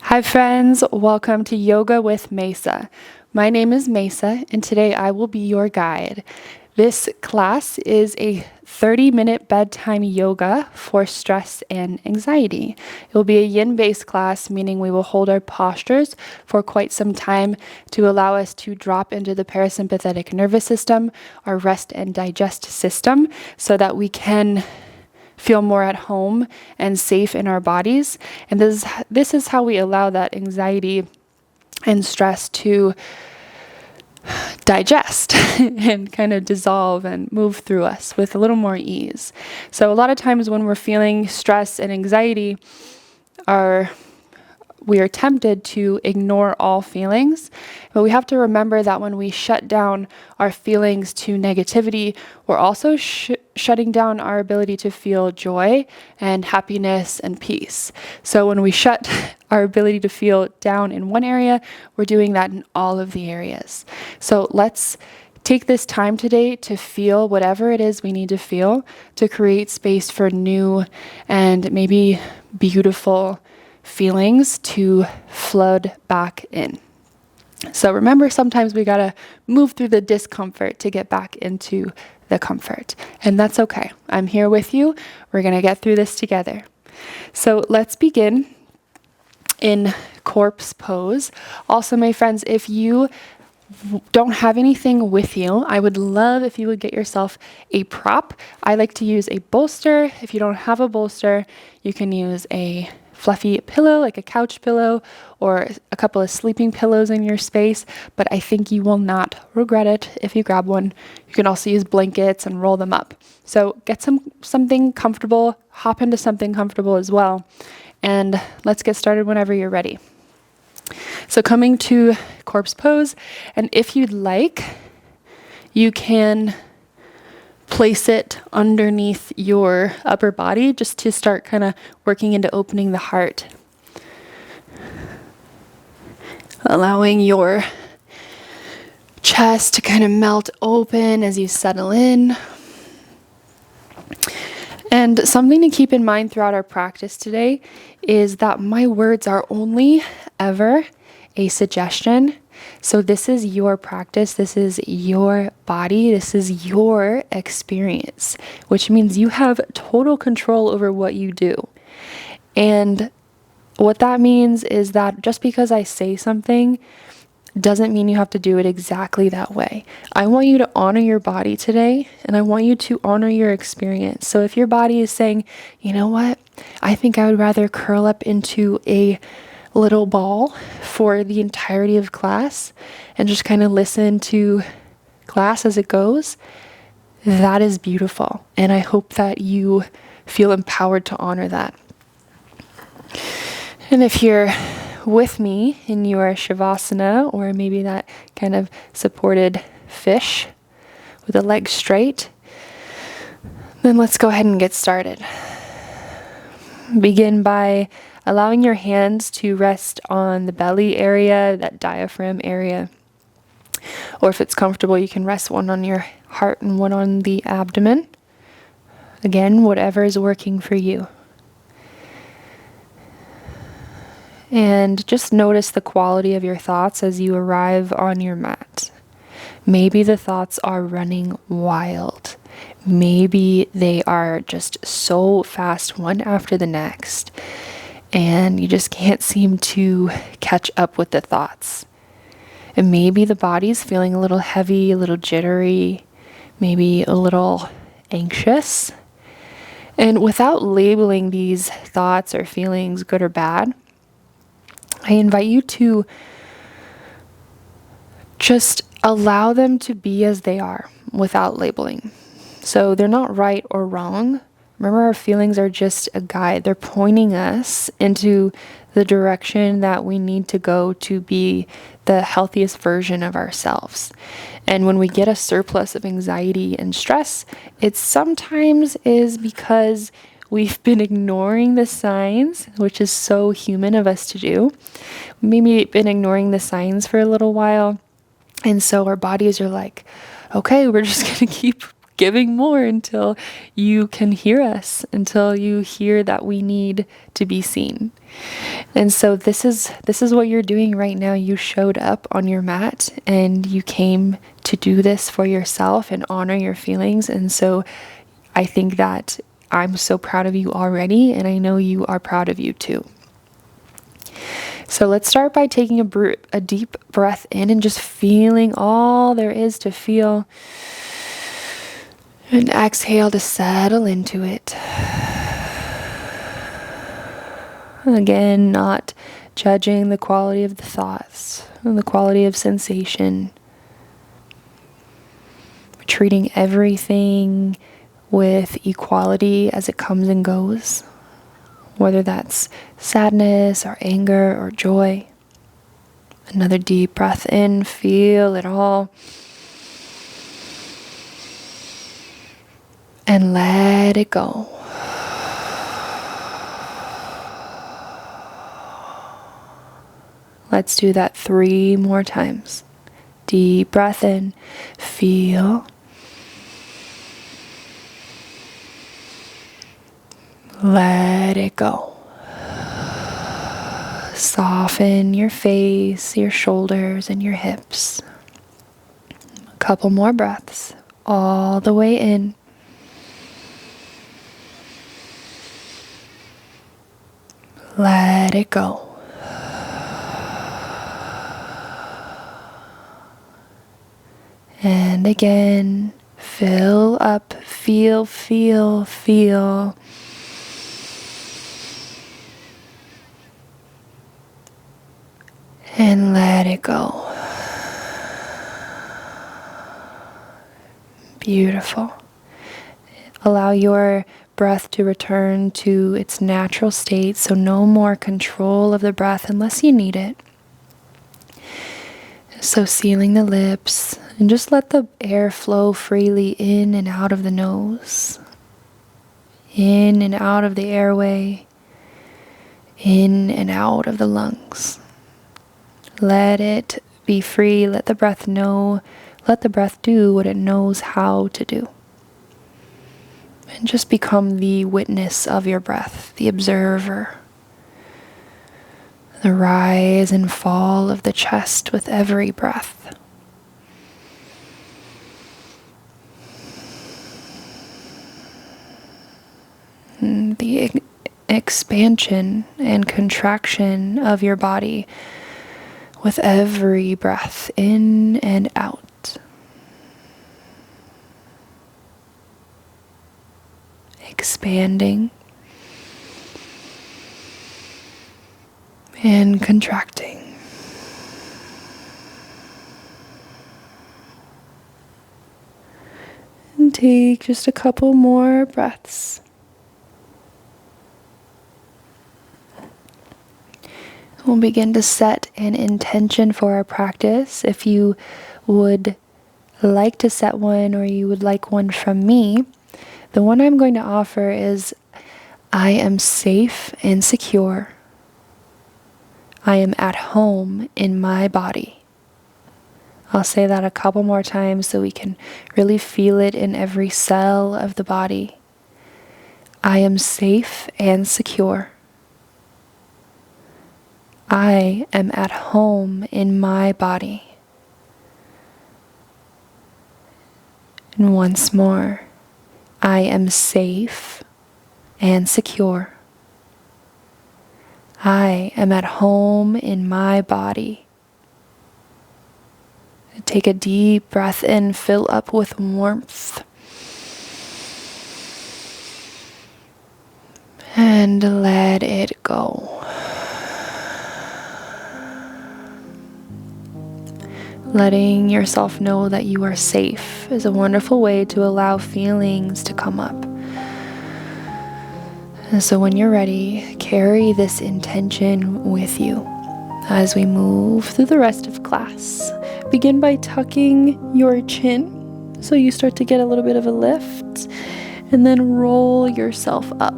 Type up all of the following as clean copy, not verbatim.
Hi friends, welcome to Yoga with Mesa. My name is Mesa and today I will be your guide. This class is a 30-minute bedtime yoga for stress and anxiety. It will be a yin-based class, meaning we will hold our postures for quite some time to allow us to drop into the parasympathetic nervous system, our rest and digest system, so that we can feel more at home and safe in our bodies. And this is how we allow that anxiety and stress to digest and kind of dissolve and move through us with a little more ease. So a lot of times when we're feeling stress and anxiety, we are tempted to ignore all feelings, but we have to remember that when we shut down our feelings to negativity, we're also shutting down our ability to feel joy and happiness and peace. So when we shut our ability to feel down in one area, we're doing that in all of the areas. So let's take this time today to feel whatever it is we need to feel to create space for new and maybe beautiful feelings to flood back in. So remember, sometimes we gotta move through the discomfort to get back into the comfort. And that's okay. I'm here with you. We're gonna get through this together. So let's begin in corpse pose. Also, my friends, if you don't have anything with you, I would love if you would get yourself a prop. I like to use a bolster. If you don't have a bolster, you can use a fluffy pillow, like a couch pillow, or a couple of sleeping pillows in your space, but I think you will not regret it if you grab one. You can also use blankets and roll them up. So get something comfortable, hop into something comfortable as well, and let's get started whenever you're ready. So coming to corpse pose, and if you'd like, you can place it underneath your upper body just to start kind of working into opening the heart. Allowing your chest to kind of melt open as you settle in. And something to keep in mind throughout our practice today is that my words are only ever a suggestion. So this is your practice, this is your body, this is your experience, which means you have total control over what you do. And what that means is that just because I say something doesn't mean you have to do it exactly that way. I want you to honor your body today, and I want you to honor your experience. So if your body is saying, you know what, I think I would rather curl up into a little ball for the entirety of class and just kind of listen to class as it goes, that is beautiful. And I hope that you feel empowered to honor that. And if you're with me in your shavasana, or maybe that kind of supported fish with the legs straight, then let's go ahead and get started. Begin by allowing your hands to rest on the belly area, that diaphragm area. Or if it's comfortable, you can rest one on your heart and one on the abdomen. Again, whatever is working for you. And just notice the quality of your thoughts as you arrive on your mat. Maybe the thoughts are running wild. Maybe they are just so fast, one after the next, and you just can't seem to catch up with the thoughts. And maybe the body's feeling a little heavy, a little jittery, maybe a little anxious. And without labeling these thoughts or feelings good or bad, I invite you to just allow them to be as they are without labeling. So they're not right or wrong. Remember, our feelings are just a guide. They're pointing us into the direction that we need to go to be the healthiest version of ourselves. And when we get a surplus of anxiety and stress, it sometimes is because we've been ignoring the signs, which is so human of us to do. Maybe been ignoring the signs for a little while. And so our bodies are like, okay, we're just going to keep giving more until you can hear us, until you hear that we need to be seen. And so this is what you're doing right now. You showed up on your mat and you came to do this for yourself and honor your feelings. And so I think that I'm so proud of you already, and I know you are proud of you too. So let's start by taking a deep breath in and just feeling all there is to feel. And exhale to settle into it. Again, not judging the quality of the thoughts and the quality of sensation. Treating everything with equality as it comes and goes, whether that's sadness or anger or joy. Another deep breath in, feel it all. And let it go. Let's do that 3 more times. Deep breath in, feel. Let it go. Soften your face, your shoulders, and your hips. A couple more breaths, all the way in. Let it go. And again, fill up, feel. And let it go. Beautiful. Allow your breath to return to its natural state, so no more control of the breath unless you need it. So sealing the lips, and just let the air flow freely in and out of the nose, in and out of the airway, in and out of the lungs. Let it be free. Let the breath do what it knows how to do. And just become the witness of your breath, the observer. The rise and fall of the chest with every breath. And the expansion and contraction of your body with every breath in and out. Expanding and contracting. And take just a couple more breaths. We'll begin to set an intention for our practice. If you would like to set one, or you would like one from me, the one I'm going to offer is, I am safe and secure. I am at home in my body. I'll say that a couple more times so we can really feel it in every cell of the body. I am safe and secure. I am at home in my body. And once more, I am safe and secure. I am at home in my body. Take a deep breath in, fill up with warmth. And let it go. Letting yourself know that you are safe is a wonderful way to allow feelings to come up. And so when you're ready, carry this intention with you as we move through the rest of class. Begin by tucking your chin so you start to get a little bit of a lift, and then roll yourself up.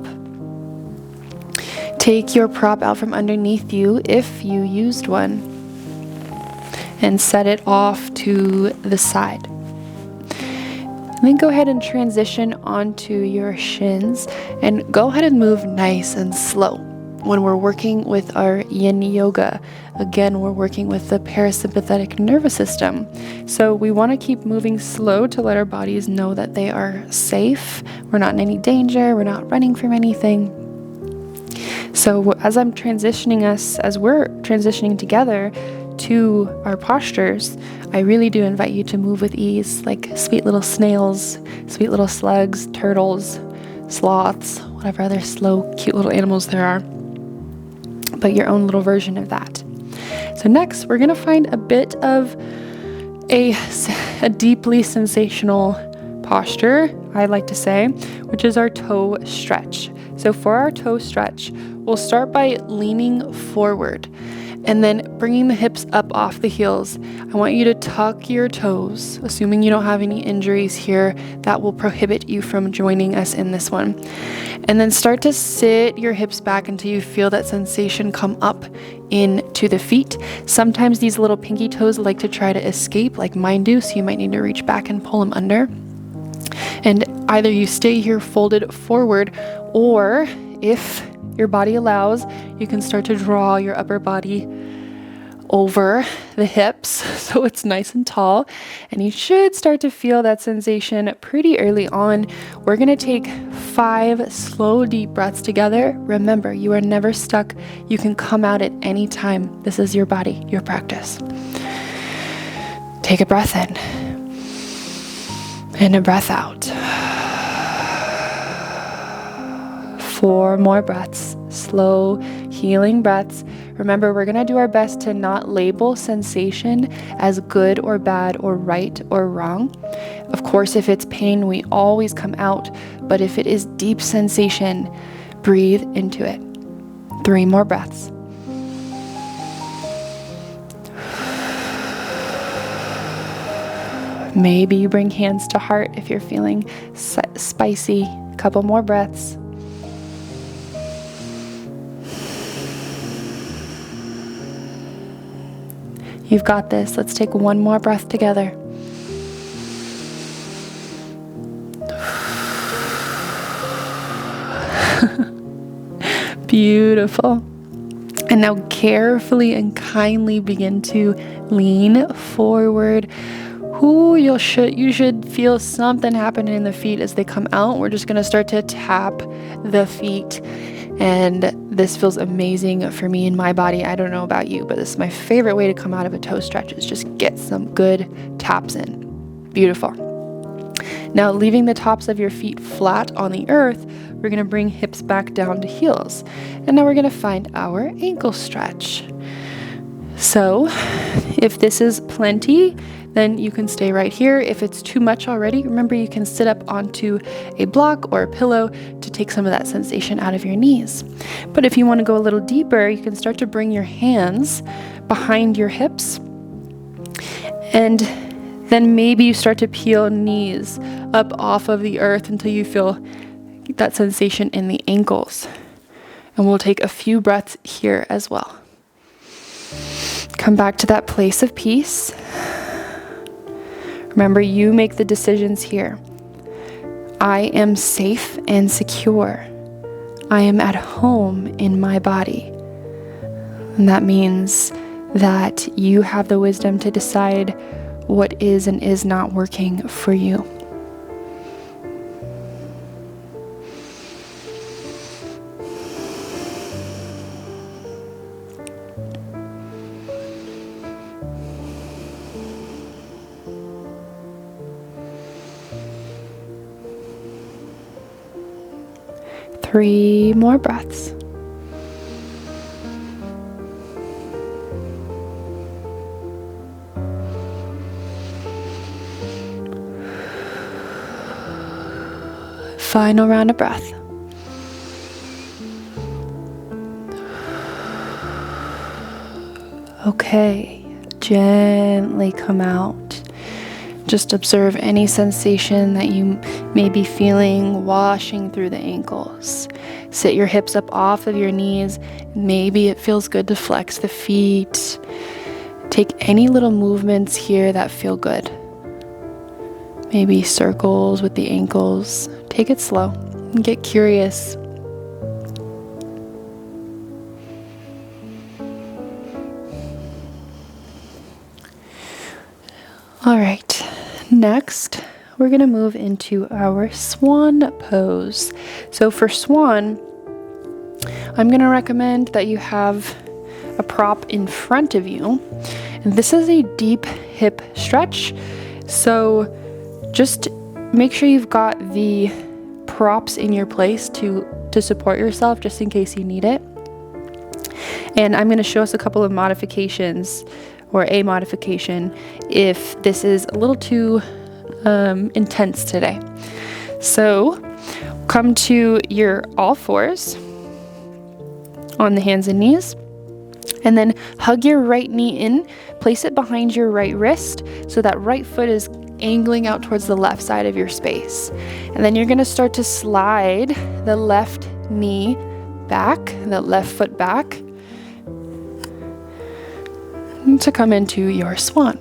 Take your prop out from underneath you if you used one, and set it off to the side. And then go ahead and transition onto your shins and go ahead and move nice and slow. When we're working with our yin yoga, again, we're working with the parasympathetic nervous system. So we want to keep moving slow to let our bodies know that they are safe. We're not in any danger. We're not running from anything. So as we're transitioning together to our postures, I really do invite you to move with ease, like sweet little snails, sweet little slugs, turtles, sloths, whatever other slow, cute little animals there are, but your own little version of that. So next, we're going to find a bit of a deeply sensational posture, I like to say, which is our toe stretch. So for our toe stretch, we'll start by leaning forward and then bringing the hips up off the heels. I want you to tuck your toes, assuming you don't have any injuries here that will prohibit you from joining us in this one. And then start to sit your hips back until you feel that sensation come up into the feet. Sometimes these little pinky toes like to try to escape, like mine do, so you might need to reach back and pull them under. And either you stay here folded forward, or if your body allows, you can start to draw your upper body over the hips so it's nice and tall, and you should start to feel that sensation pretty early on. We're going to take 5 slow deep breaths together. Remember, you are never stuck. You can come out at any time. This is your body, your practice. Take a breath in and a breath out. 4 more breaths, slow, healing breaths. Remember, we're going to do our best to not label sensation as good or bad or right or wrong. Of course, if it's pain, we always come out, but if it is deep sensation, breathe into it. 3 more breaths. Maybe you bring hands to heart if you're feeling spicy. A couple more breaths. You've got this. Let's take 1 more breath together. Beautiful. And now carefully and kindly begin to lean forward. You should feel something happening in the feet as they come out. We're just going to start to tap the feet. And this feels amazing for me in my body. I don't know about you, but this is my favorite way to come out of a toe stretch, is just get some good taps in. Beautiful. Now, leaving the tops of your feet flat on the earth, we're going to bring hips back down to heels. And now we're going to find our ankle stretch. So if this is plenty, then you can stay right here. If it's too much already, remember you can sit up onto a block or a pillow to take some of that sensation out of your knees. But if you want to go a little deeper, you can start to bring your hands behind your hips, and then maybe you start to peel knees up off of the earth until you feel that sensation in the ankles. And we'll take a few breaths here as well. Come back to that place of peace. Remember, you make the decisions here. I am safe and secure. I am at home in my body. And that means that you have the wisdom to decide what is and is not working for you. Three more breaths. Final round of breath. Okay, gently come out. Just observe any sensation that you may be feeling washing through the ankles. Sit your hips up off of your knees. Maybe it feels good to flex the feet. Take any little movements here that feel good. maybe circles with the ankles. Take it slow and get curious. All right, next we're going to move into our swan pose. So for swan, I'm going to recommend that you have a prop in front of you. And this is a deep hip stretch. So just make sure you've got the props in your place to support yourself just in case you need it. And I'm going to show us a couple of modifications, or a modification, if this is a little too intense today. So come to your all fours on the hands and knees, and then hug your right knee in, place it behind your right wrist so that right foot is angling out towards the left side of your space. And then you're going to start to slide the left knee back, the left foot back, to come into your swan.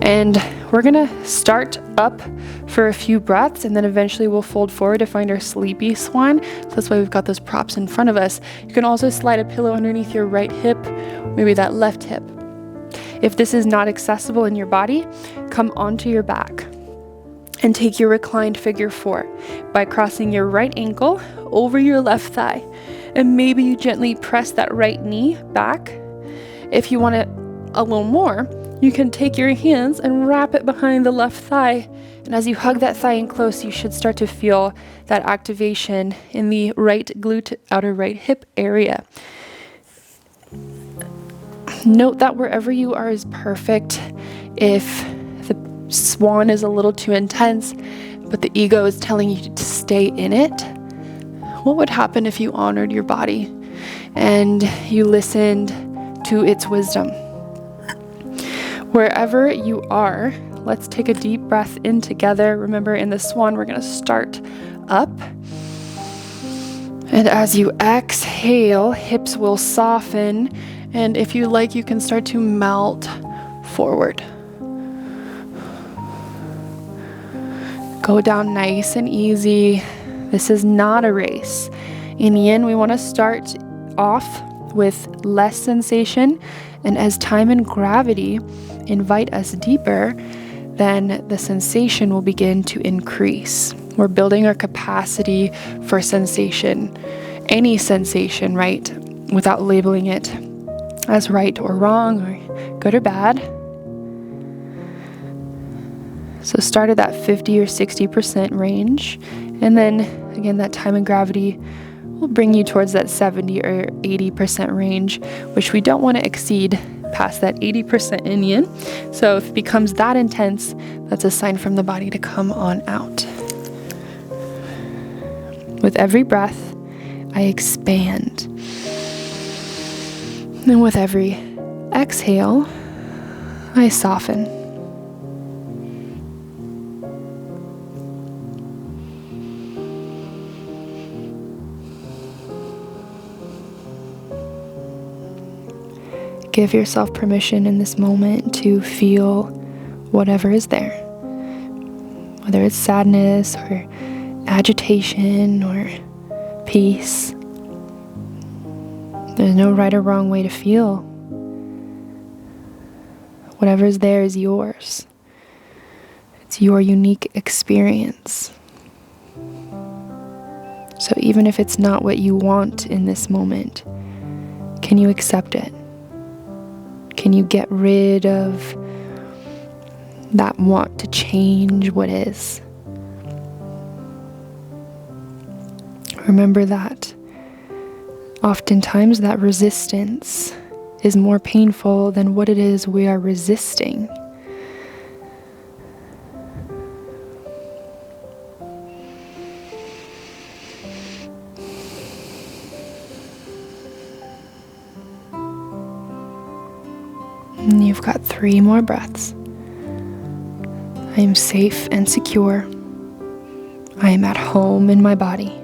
And we're going to start up for a few breaths, and then eventually we'll fold forward to find our sleepy swan. So that's why we've got those props in front of us. You can also slide a pillow underneath your right hip, maybe that left hip. If this is not accessible in your body, come onto your back and take your reclined figure 4 by crossing your right ankle over your left thigh. And maybe you gently press that right knee back. If you want it a little more, you can take your hands and wrap it behind the left thigh. And as you hug that thigh in close, you should start to feel that activation in the right glute, outer right hip area. Note that wherever you are is perfect. If the swan is a little too intense, but the ego is telling you to stay in it, what would happen if you honored your body and you listened to its wisdom? Wherever you are, let's take a deep breath in together. Remember, in the swan, we're going to start up. And as you exhale, hips will soften. And if you like, you can start to melt forward. Go down nice and easy. This is not a race. In yin, we want to start off with less sensation. And as time and gravity invite us deeper, then the sensation will begin to increase. We're building our capacity for sensation, any sensation, right? Without labeling it as right or wrong or good or bad. So start at that 50 or 60% range. And then again, that time and gravity will bring you towards that 70 or 80% range, which we don't want to exceed past that 80% in yin. So if it becomes that intense, that's a sign from the body to come on out. With every breath, I expand. And with every exhale, I soften. Give yourself permission in this moment to feel whatever is there. Whether it's sadness or agitation or peace. There's no right or wrong way to feel. Whatever is there is yours. It's your unique experience. So even if it's not what you want in this moment, can you accept it? Can you get rid of that want to change what is? Remember that oftentimes that resistance is more painful than what it is we are resisting. And you've got 3 more breaths. I am safe and secure. I am at home in my body.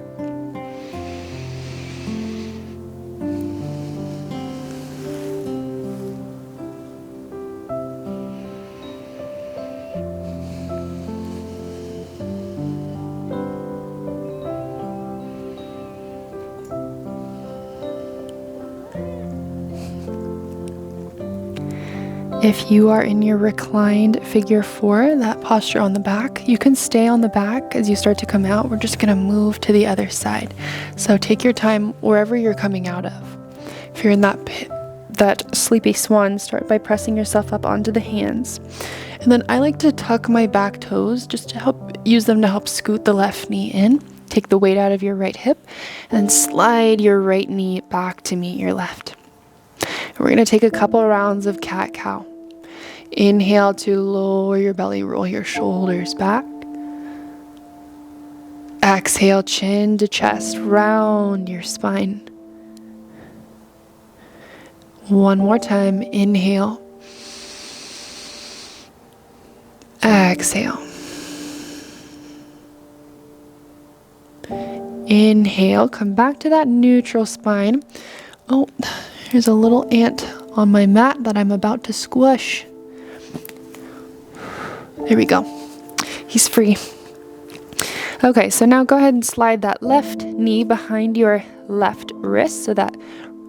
If you are in your reclined figure 4, that posture on the back, you can stay on the back. As you start to come out, we're just going to move to the other side. So take your time wherever you're coming out of. If you're in that sleepy swan, start by pressing yourself up onto the hands. And then I like to tuck my back toes just to use them to help scoot the left knee in. Take the weight out of your right hip and then slide your right knee back to meet your left. We're going to take a couple rounds of cat-cow. Inhale to lower your belly, roll your shoulders back. Exhale, chin to chest, round your spine. One more time, inhale. Exhale. Inhale, come back to that neutral spine. Oh, here's a little ant on my mat that I'm about to squish. There we go. He's free. Okay, so now go ahead and slide that left knee behind your left wrist so that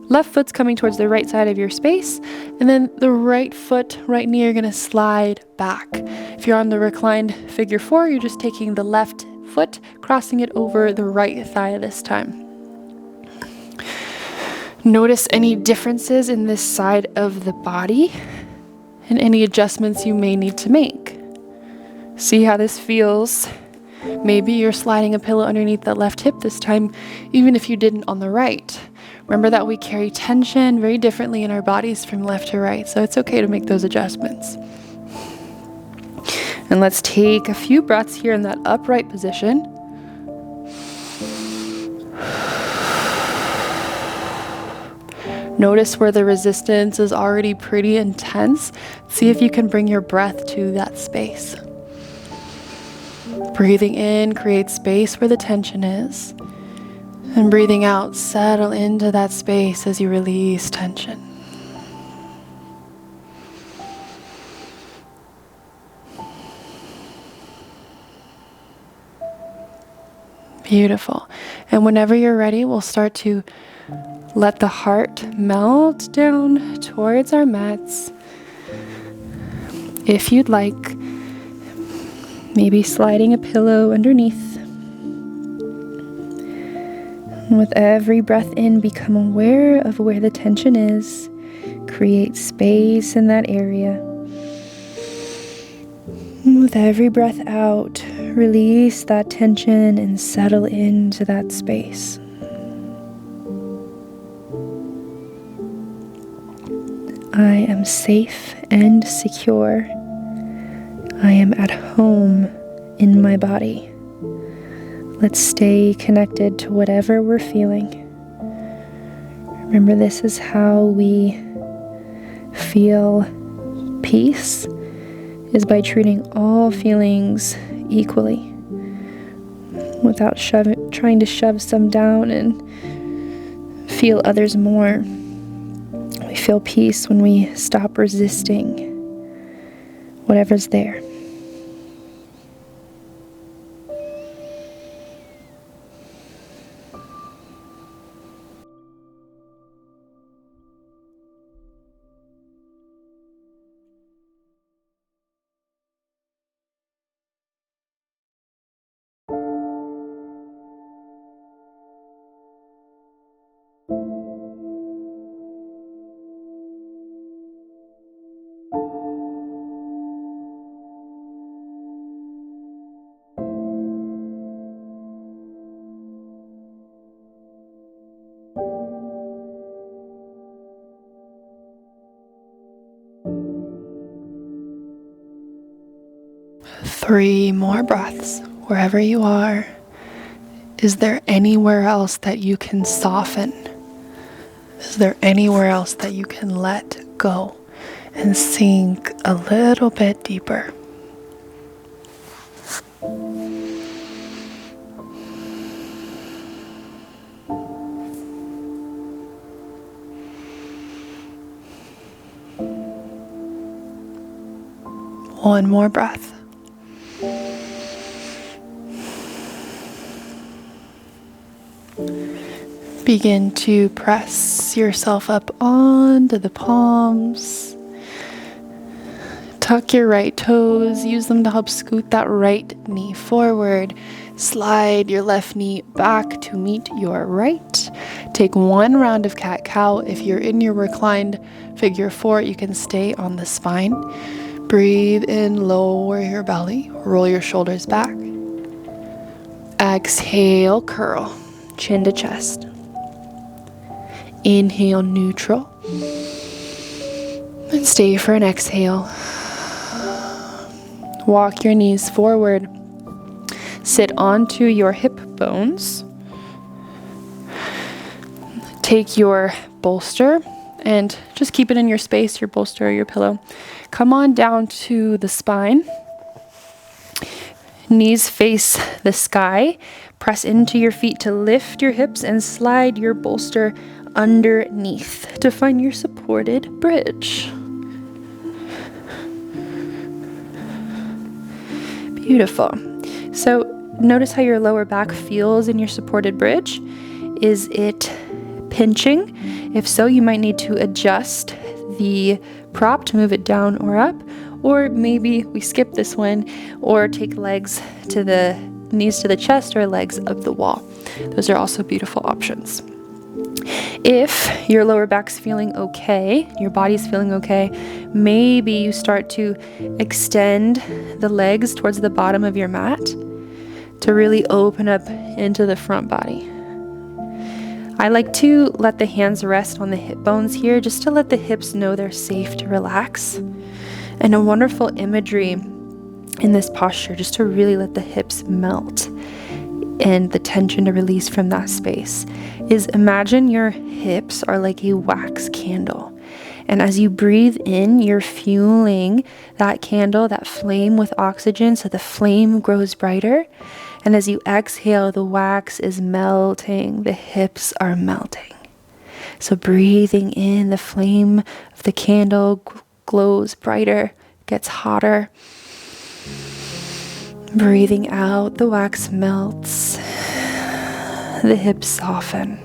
left foot's coming towards the right side of your space, and then the right foot, right knee, you're gonna slide back. If you're on the reclined figure 4, you're just taking the left foot, crossing it over the right thigh this time. Notice any differences in this side of the body and any adjustments you may need to make. See how this feels. Maybe you're sliding a pillow underneath the left hip this time, even if you didn't on the right. Remember that we carry tension very differently in our bodies from left to right, so it's okay to make those adjustments. And let's take a few breaths here in that upright position. Notice where the resistance is already pretty intense. See if you can bring your breath to that space. Breathing in, create space where the tension is. And breathing out, settle into that space as you release tension. Beautiful. And whenever you're ready, we'll start to let the heart melt down towards our mats. If you'd like, maybe sliding a pillow underneath. With every breath in, become aware of where the tension is. Create space in that area. With every breath out, release that tension and settle into that space. I am safe and secure. I am at home in my body. Let's stay connected to whatever we're feeling. Remember, this is how we feel peace, is by treating all feelings equally, without trying to shove some down and feel others more. We feel peace when we stop resisting whatever's there. Three more breaths, wherever you are. Is there anywhere else that you can soften? Is there anywhere else that you can let go and sink a little bit deeper? One more breath. Begin to press yourself up onto the palms. Tuck your right toes, use them to help scoot that right knee forward. Slide your left knee back to meet your right. Take one round of cat-cow. If you're in your reclined figure 4, you can stay on the spine. Breathe in, lower your belly, roll your shoulders back. Exhale, curl, chin to chest. Inhale, neutral. And stay for an exhale. Walk your knees forward. Sit onto your hip bones. Take your bolster and just keep it in your space, your bolster or your pillow. Come on down to the spine. Knees face the sky. Press into your feet to lift your hips and slide your bolster underneath to find your supported bridge. Beautiful. So notice how your lower back feels in your supported bridge. Is it pinching? If so, you might need to adjust the prop to move it down or up, or maybe we skip this one or take legs to the knees to the chest or legs up the wall. Those are also beautiful options. If your lower back's feeling okay, your body's feeling okay, maybe you start to extend the legs towards the bottom of your mat to really open up into the front body. I like to let the hands rest on the hip bones here just to let the hips know they're safe to relax. And a wonderful imagery in this posture just to really let the hips melt and the tension to release from that space is imagine your hips are like a wax candle. And as you breathe in, you're fueling that candle, that flame with oxygen so the flame grows brighter. And as you exhale, the wax is melting, the hips are melting. So breathing in, the flame of the candle glows brighter, gets hotter. Breathing out, the wax melts, the hips soften.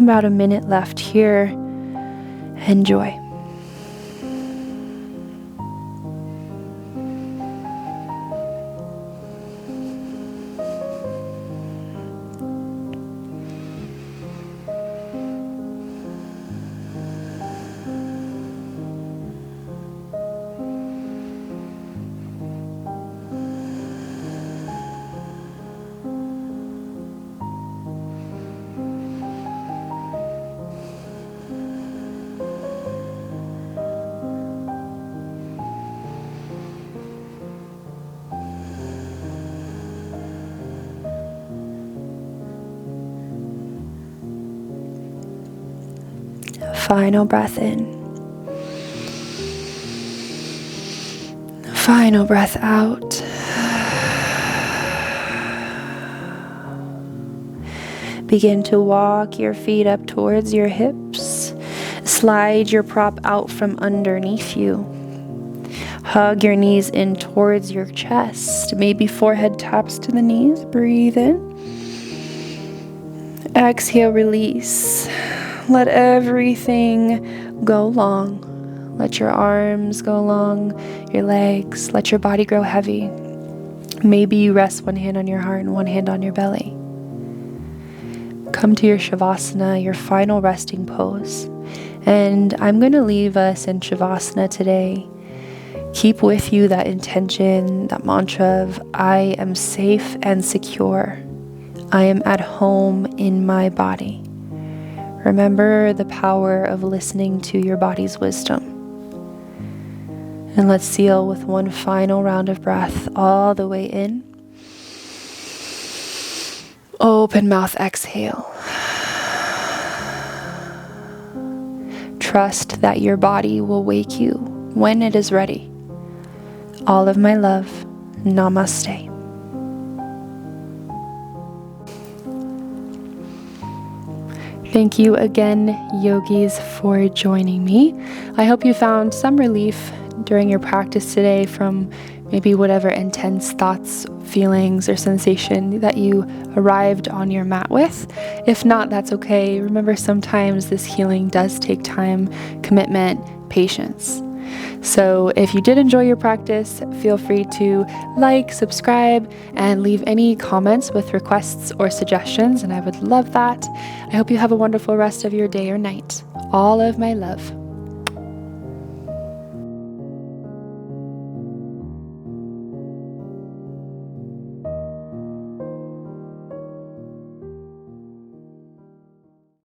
About a minute left here. Enjoy. Final breath in. Final breath out. Begin to walk your feet up towards your hips. Slide your prop out from underneath you. Hug your knees in towards your chest. Maybe forehead taps to the knees. Breathe in. Exhale, release. Let everything go long. Let your arms go long, your legs. Let your body grow heavy. Maybe you rest one hand on your heart and one hand on your belly. Come to your shavasana, your final resting pose. And I'm going to leave us in shavasana today. Keep with you that intention, that mantra of I am safe and secure. I am at home in my body. Remember the power of listening to your body's wisdom. And let's seal with one final round of breath all the way in. Open mouth, exhale. Trust that your body will wake you when it is ready. All of my love. Namaste. Thank you again, yogis, for joining me. I hope you found some relief during your practice today from maybe whatever intense thoughts, feelings, or sensation that you arrived on your mat with. If not, that's okay. Remember, sometimes this healing does take time, commitment, patience. So if you did enjoy your practice, feel free to like, subscribe, and leave any comments with requests or suggestions, and I would love that. I hope you have a wonderful rest of your day or night. All of my love.